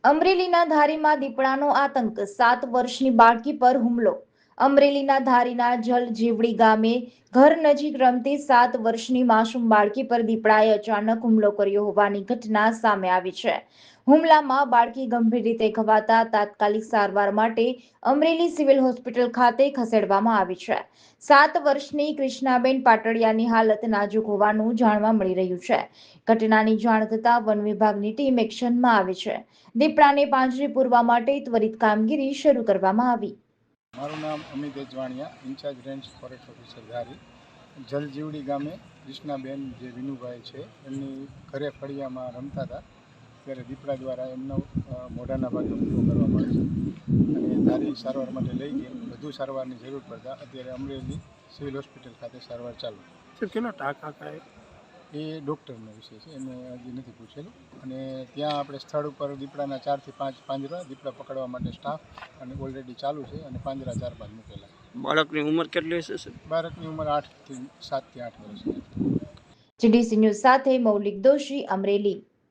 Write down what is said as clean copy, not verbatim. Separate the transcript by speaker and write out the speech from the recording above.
Speaker 1: અમરેલીના ધારીમાં દીપડાનો આતંક, 7 વર્ષની બાળકી પર હુમલો। અમરેલીના ધારીના જલજીવડી ગામે ઘર નજીક રમતી 7 વર્ષની માસૂમ બાળકી પર દીપડાએ અચાનક હુમલો કર્યો હોવાની ઘટના સામે આવી છે। હુમલામાં બાળકી ગંભીર રીતે ઘવાતા તાત્કાલિક સારવાર માટે અમરેલી સિવિલ હોસ્પિટલ ખાતે ખસેડવામાં આવી છે। 7 વર્ષની કૃષ્ણાબેન પાટડિયાની હાલત નાજુક હોવાનું જાણવા મળી રહ્યું છે। ઘટનાની જાણ થતાં વન વિભાગની ટીમ એક્શનમાં આવી છે। દીપડાને પાંજરે પૂરવા માટે ત્વરિત કામગીરી શરૂ કરવામાં આવી।
Speaker 2: મારું નામ Amit Ejwaniya, incharge range forest officer Dhari. Jaljivdi ગામે કૃષ્ણાબેન જે વિનુભાઈ છે એમની ઘરે ફળિયામાં રમતા હતા ત્યારે દીપડા દ્વારા એમનો મોઢાના ભાગે હુમલો કરવામાં આવ્યો અને ધારી સારવાર માટે લઈ ગઈ। વધુ સારવારની જરૂર પડતા અત્યારે અમરેલી સિવિલ હોસ્પિટલ ખાતે સારવાર ચાલુ છે।
Speaker 3: કેટલો ટાંકા કાંઈ
Speaker 2: એ ડૉક્ટરનો વિષય છે, એમને હજી નથી પૂછેલું। અને ત્યાં આપણે સ્થળ ઉપર દીપડાના 4 થી 5 પાંજરા દીપડા પકડવા માટે સ્ટાફ અને ઓલરેડી ચાલુ છે અને પાંજરા 4-5 મૂકેલા।
Speaker 3: બાળકની ઉંમર કેટલી હશે?
Speaker 2: બાળકની ઉંમર 7 થી 8 વર્ષની છે।
Speaker 1: જીડીસી ન્યૂઝ સાથે મૌલિક દોશી, અમરેલી।